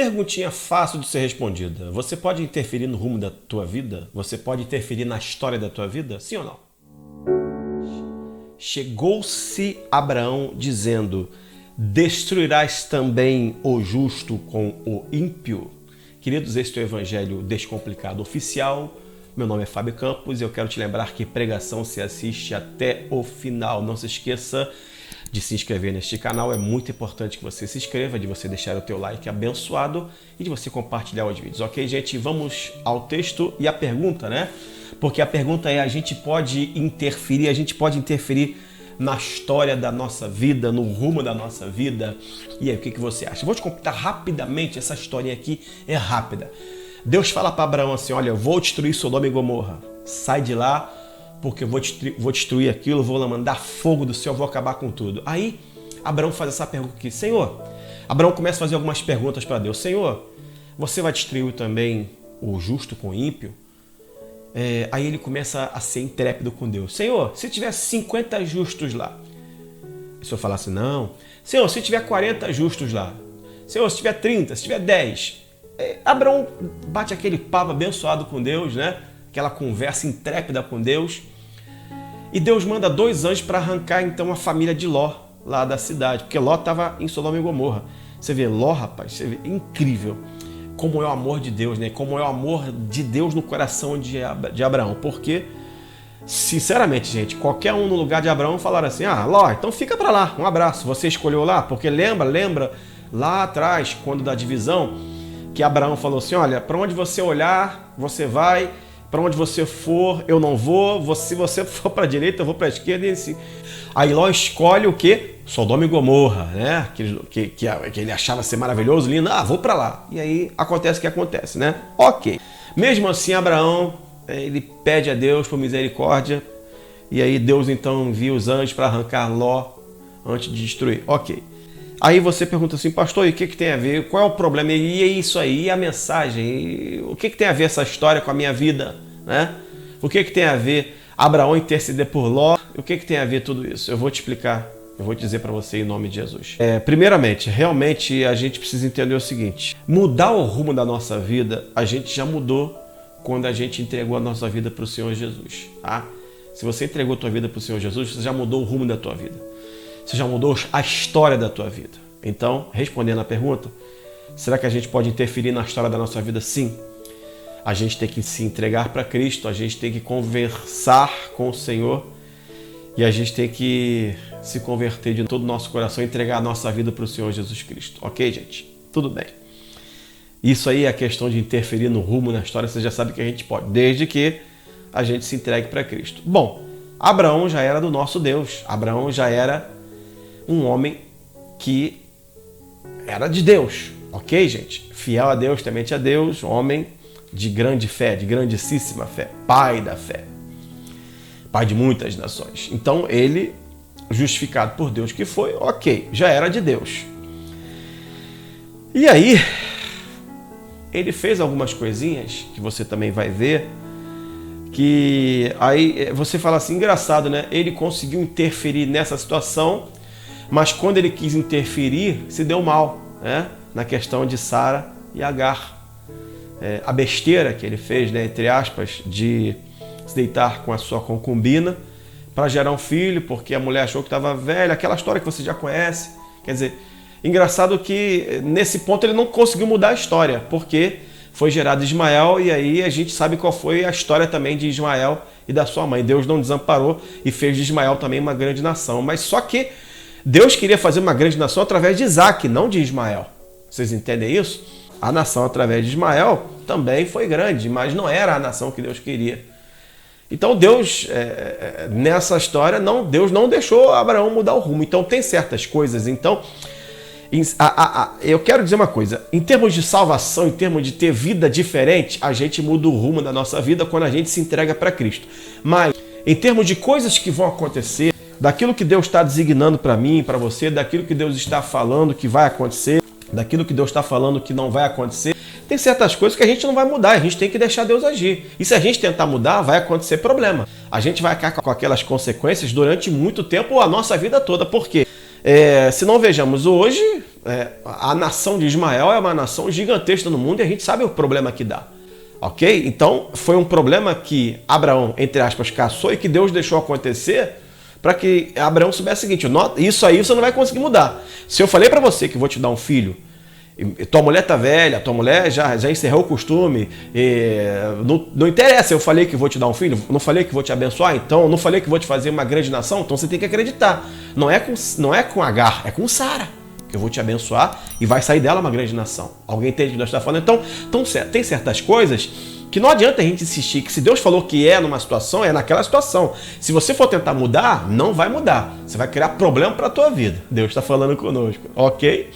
Perguntinha fácil de ser respondida. Você pode interferir no rumo da tua vida? Você pode interferir na história da tua vida? Sim ou não? Chegou-se Abraão dizendo: destruirás também o justo com o ímpio? Queridos, este é o Evangelho Descomplicado Oficial. Meu nome é Fábio Campos e eu quero te lembrar que pregação se assiste até o final. Não se esqueça de se inscrever neste canal. É muito importante que você se inscreva, de você deixar o teu like abençoado e de você compartilhar os vídeos. Ok, gente? Vamos ao texto e a pergunta, né? Porque a pergunta é: a gente pode interferir na história da nossa vida, no rumo da nossa vida? E aí, o que você acha? Vou te contar rapidamente, essa historinha aqui é rápida. Deus fala para Abraão assim: olha, eu vou destruir Sodoma e Gomorra. Sai de lá, porque eu vou destruir aquilo, vou mandar fogo do céu, vou acabar com tudo. Aí, Abraão faz essa pergunta aqui: Senhor, Abraão começa a fazer algumas perguntas para Deus. Senhor, você vai destruir também o justo com o ímpio? Aí ele começa a ser intrépido com Deus. Senhor, se tiver 50 justos lá. E o Senhor fala assim: não. Senhor, se tiver 40 justos lá. Senhor, se tiver 30, se tiver 10. Abraão bate aquele papo abençoado com Deus, né? Aquela conversa intrépida com Deus. E Deus manda 2 anjos para arrancar então a família de Ló lá da cidade. Porque Ló estava em Sodoma e Gomorra. Você vê Ló, rapaz, você vê, incrível. Como é o amor de Deus, né? Como é o amor de Deus no coração de Abraão. Porque, sinceramente, gente, qualquer um no lugar de Abraão falar assim: ah, Ló, então fica para lá, um abraço. Você escolheu lá? Porque lembra lá atrás, quando da divisão, que Abraão falou assim: olha, para onde você olhar, você vai. Para onde você for, eu não vou. Se você for para a direita, eu vou para a esquerda. E assim. Aí Ló escolhe o quê? Sodoma e Gomorra, né? Que ele achava ser maravilhoso, lindo. Ah, vou para lá. E aí acontece o que acontece, né? Ok. Mesmo assim, Abraão, ele pede a Deus por misericórdia. E aí Deus então envia os anjos para arrancar Ló antes de destruir. Ok. Aí você pergunta assim: pastor, e o que tem a ver? Qual é o problema? E é isso aí? E a mensagem? E o que tem a ver essa história com a minha vida? Né? O que tem a ver Abraão interceder por Ló? O que tem a ver tudo isso? Eu vou te explicar. Eu vou te dizer para você em nome de Jesus. Primeiramente, realmente a gente precisa entender o seguinte: mudar o rumo da nossa vida, a gente já mudou quando a gente entregou a nossa vida para o Senhor Jesus. Tá? Se você entregou a tua vida para o Senhor Jesus, você já mudou o rumo da tua vida. Você já mudou a história da tua vida. Então, respondendo à pergunta, será que a gente pode interferir na história da nossa vida? Sim. A gente tem que se entregar para Cristo, a gente tem que conversar com o Senhor e a gente tem que se converter de todo o nosso coração e entregar a nossa vida para o Senhor Jesus Cristo. Ok, gente? Tudo bem. Isso aí é a questão de interferir no rumo, na história, você já sabe que a gente pode, desde que a gente se entregue para Cristo. Bom, Abraão já era do nosso Deus. Abraão já era um homem que era de Deus, ok, gente? Fiel a Deus, temente a Deus, homem de grande fé, de grandíssima fé, pai da fé, pai de muitas nações. Então ele, justificado por Deus que foi, ok, já era de Deus. E aí, ele fez algumas coisinhas, que você também vai ver, que aí você fala assim: engraçado, né? Ele conseguiu interferir nessa situação, mas quando ele quis interferir, se deu mal, né? Na questão de Sara e Agar. A besteira que ele fez, né, entre aspas, de se deitar com a sua concubina para gerar um filho, porque a mulher achou que estava velha, aquela história que você já conhece. Quer dizer, engraçado que nesse ponto ele não conseguiu mudar a história, porque foi gerado Ismael, e aí a gente sabe qual foi a história também de Ismael e da sua mãe. Deus não desamparou e fez de Ismael também uma grande nação. Mas só que Deus queria fazer uma grande nação através de Isaac, não de Ismael. Vocês entendem isso? A nação através de Ismael também foi grande, mas não era a nação que Deus queria. Então Deus, nessa história, Deus não deixou Abraão mudar o rumo. Então tem certas coisas. Então, eu quero dizer uma coisa: em termos de salvação, em termos de ter vida diferente, a gente muda o rumo da nossa vida quando a gente se entrega para Cristo. Mas em termos de coisas que vão acontecer, daquilo que Deus está designando para mim, para você, daquilo que Deus está falando que vai acontecer, daquilo que Deus está falando que não vai acontecer, tem certas coisas que a gente não vai mudar, a gente tem que deixar Deus agir. E se a gente tentar mudar, vai acontecer problema. A gente vai ficar com aquelas consequências durante muito tempo, a nossa vida toda. Por quê? Se não vejamos hoje, a nação de Ismael é uma nação gigantesca no mundo e a gente sabe o problema que dá. Ok? Então, foi um problema que Abraão, entre aspas, caçou e que Deus deixou acontecer para que Abraão soubesse o seguinte: isso aí você não vai conseguir mudar. Se eu falei para você que vou te dar um filho, tua mulher tá velha, tua mulher já encerrou o costume, não interessa, eu falei que vou te dar um filho, não falei que vou te abençoar, então não falei que vou te fazer uma grande nação, então você tem que acreditar. Não é com Agar, é com Sara que eu vou te abençoar e vai sair dela uma grande nação. Alguém entende o que nós estamos falando? Então tem certas coisas que não adianta a gente insistir, que se Deus falou que é numa situação, é naquela situação. Se você for tentar mudar, não vai mudar. Você vai criar problema para a tua vida. Deus está falando conosco, ok?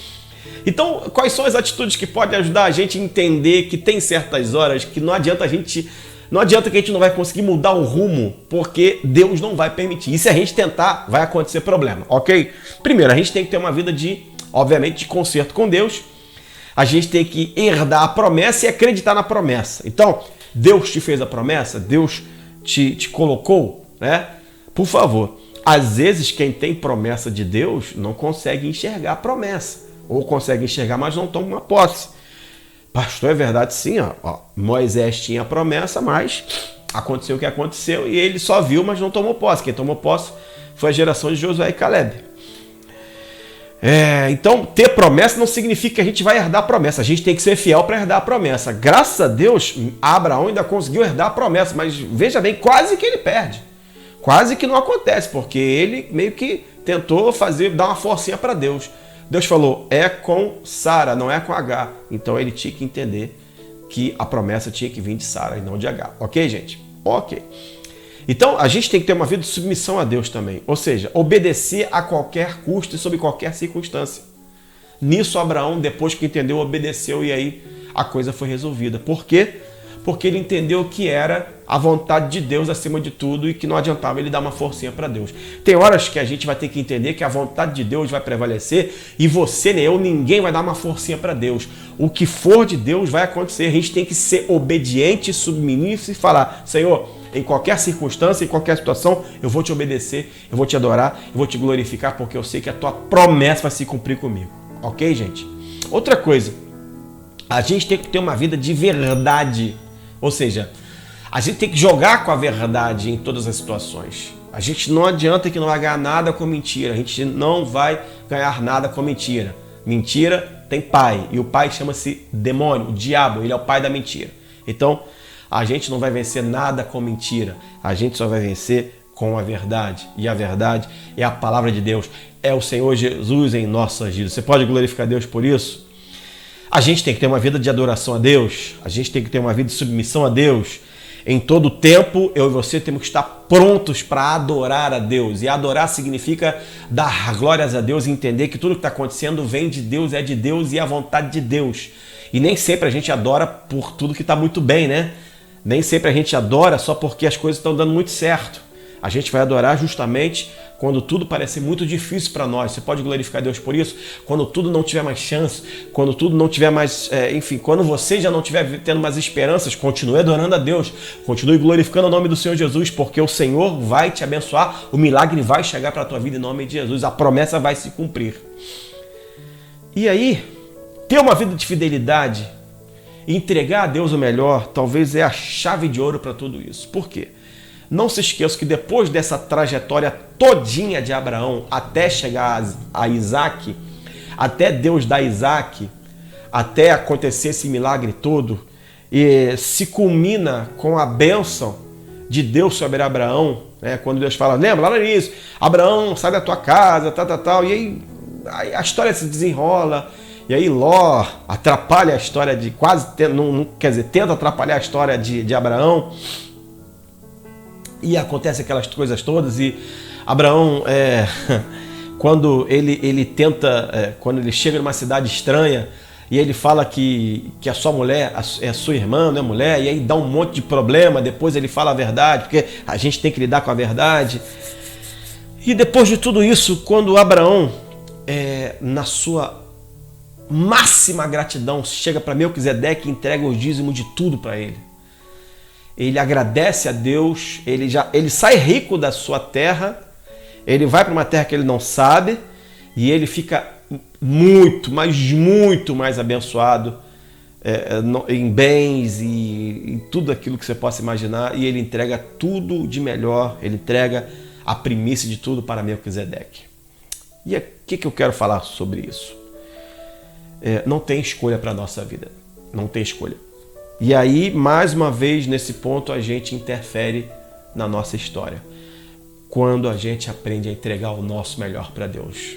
Então, quais são as atitudes que podem ajudar a gente a entender que tem certas horas que não adianta que a gente não vai conseguir mudar o rumo, porque Deus não vai permitir. E se a gente tentar, vai acontecer problema, ok? Primeiro, a gente tem que ter uma vida obviamente, de conserto com Deus. A gente tem que herdar a promessa e acreditar na promessa. Então, Deus te fez a promessa, Deus te colocou, né? Por favor, às vezes quem tem promessa de Deus não consegue enxergar a promessa. Ou consegue enxergar, mas não toma uma posse. Pastor, é verdade sim, ó. Moisés tinha a promessa, mas aconteceu o que aconteceu e ele só viu, mas não tomou posse. Quem tomou posse foi a geração de Josué e Caleb. Então, ter promessa não significa que a gente vai herdar a promessa. A gente tem que ser fiel para herdar a promessa. Graças a Deus, Abraão ainda conseguiu herdar a promessa, mas veja bem, quase que ele perde. Quase que não acontece, porque ele meio que tentou dar uma forcinha para Deus. Deus falou, é com Sara, não é com Agar. Então ele tinha que entender que a promessa tinha que vir de Sara e não de Agar. Ok, gente? Ok. Então a gente tem que ter uma vida de submissão a Deus também. Ou seja, obedecer a qualquer custo e sob qualquer circunstância. Nisso Abraão, depois que entendeu, obedeceu e aí a coisa foi resolvida. Por quê? Porque ele entendeu que era a vontade de Deus acima de tudo e que não adiantava ele dar uma forcinha para Deus. Tem horas que a gente vai ter que entender que a vontade de Deus vai prevalecer e você, nem eu, ninguém vai dar uma forcinha para Deus. O que for de Deus vai acontecer. A gente tem que ser obediente, submisso e falar, Senhor, em qualquer circunstância, em qualquer situação, eu vou te obedecer, eu vou te adorar, eu vou te glorificar, porque eu sei que a tua promessa vai se cumprir comigo. Ok, gente? Outra coisa, a gente tem que ter uma vida de verdade. Ou seja, a gente tem que jogar com a verdade em todas as situações. A gente não adianta que não vai ganhar nada com mentira. A gente não vai ganhar nada com mentira. Mentira tem pai. E o pai chama-se demônio, o diabo. Ele é o pai da mentira. Então, a gente não vai vencer nada com mentira. A gente só vai vencer com a verdade. E a verdade é a palavra de Deus. É o Senhor Jesus em nossas vidas. Você pode glorificar Deus por isso? A gente tem que ter uma vida de adoração a Deus. A gente tem que ter uma vida de submissão a Deus. Em todo tempo, eu e você temos que estar prontos para adorar a Deus. E adorar significa dar glórias a Deus e entender que tudo que está acontecendo vem de Deus, é de Deus e é a vontade de Deus. E nem sempre a gente adora por tudo que está muito bem, né? Nem sempre a gente adora só porque as coisas estão dando muito certo. A gente vai adorar justamente quando tudo parece muito difícil para nós. Você pode glorificar Deus por isso? Quando tudo não tiver mais chance, quando tudo não tiver mais... enfim, quando você já não estiver tendo mais esperanças, continue adorando a Deus. Continue glorificando o nome do Senhor Jesus, porque o Senhor vai te abençoar. O milagre vai chegar para a tua vida em nome de Jesus. A promessa vai se cumprir. E aí, ter uma vida de fidelidade e entregar a Deus o melhor, talvez é a chave de ouro para tudo isso. Por quê? Não se esqueça que depois dessa trajetória todinha de Abraão até chegar a Isaac, até Deus dar Isaac, até acontecer esse milagre todo, e se culmina com a bênção de Deus sobre Abraão, né? Quando Deus fala, lembra lá no início, Abraão, sai da tua casa, tal, e aí a história se desenrola, e aí Ló atrapalha a história de tenta atrapalhar a história de Abraão. E acontece aquelas coisas todas e Abraão, quando ele tenta, quando ele chega numa cidade estranha e ele fala que a sua mulher é a sua irmã, não é mulher, e aí dá um monte de problema, depois ele fala a verdade, porque a gente tem que lidar com a verdade. E depois de tudo isso, quando Abraão, na sua máxima gratidão, chega para Melquisedeque e entrega o dízimo de tudo para ele. Ele agradece a Deus, ele sai rico da sua terra, ele vai para uma terra que ele não sabe e ele fica muito, mas muito mais abençoado em bens e em tudo aquilo que você possa imaginar, e ele entrega tudo de melhor, ele entrega a primícia de tudo para Melquisedeque. E o que eu quero falar sobre isso? Não tem escolha para a nossa vida, não tem escolha. E aí, mais uma vez, nesse ponto, a gente interfere na nossa história. Quando a gente aprende a entregar o nosso melhor para Deus.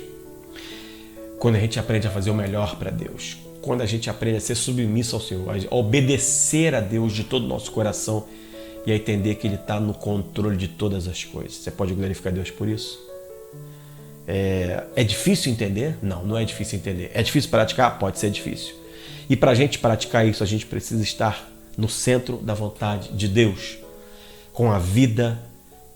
Quando a gente aprende a fazer o melhor para Deus. Quando a gente aprende a ser submisso ao Senhor, a obedecer a Deus de todo o nosso coração e a entender que Ele está no controle de todas as coisas. Você pode glorificar Deus por isso? É difícil entender? Não, não é difícil entender. É difícil praticar? Pode ser difícil. E para a gente praticar isso, a gente precisa estar no centro da vontade de Deus, com a vida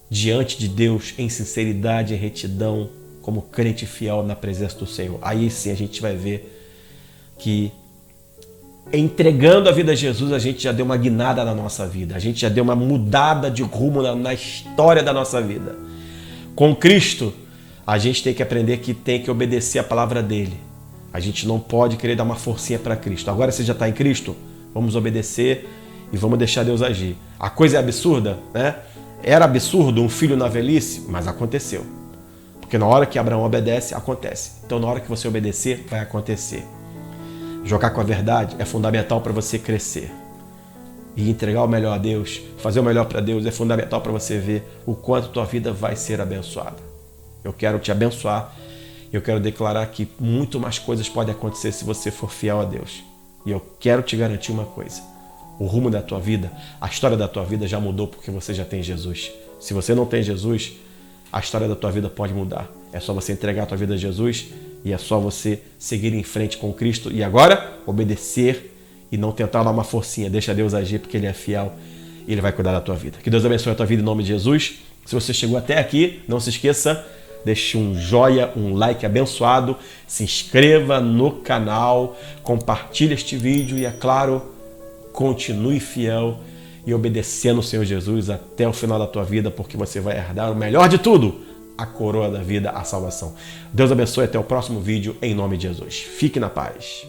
diante de Deus, em sinceridade, em retidão, como crente fiel na presença do Senhor. Aí sim a gente vai ver que entregando a vida a Jesus, a gente já deu uma guinada na nossa vida, a gente já deu uma mudada de rumo na história da nossa vida. Com Cristo, a gente tem que aprender que tem que obedecer a palavra dele. A gente não pode querer dar uma forcinha para Cristo. Agora você já está em Cristo, vamos obedecer e vamos deixar Deus agir. A coisa é absurda, né? Era absurdo um filho na velhice, mas aconteceu. Porque na hora que Abraão obedece, acontece. Então na hora que você obedecer, vai acontecer. Jogar com a verdade é fundamental para você crescer. E entregar o melhor a Deus, fazer o melhor para Deus é fundamental para você ver o quanto tua vida vai ser abençoada. Eu quero te abençoar. Eu quero declarar que muito mais coisas podem acontecer se você for fiel a Deus. E eu quero te garantir uma coisa. O rumo da tua vida, a história da tua vida já mudou porque você já tem Jesus. Se você não tem Jesus, a história da tua vida pode mudar. É só você entregar a tua vida a Jesus e é só você seguir em frente com Cristo. E agora, obedecer e não tentar dar uma forcinha. Deixa Deus agir porque Ele é fiel e Ele vai cuidar da tua vida. Que Deus abençoe a tua vida em nome de Jesus. Se você chegou até aqui, não se esqueça, deixe um joia, um like abençoado, se inscreva no canal, compartilhe este vídeo e, é claro, continue fiel e obedecendo o Senhor Jesus até o final da tua vida, porque você vai herdar o melhor de tudo, a coroa da vida, a salvação. Deus abençoe, até o próximo vídeo, em nome de Jesus. Fique na paz.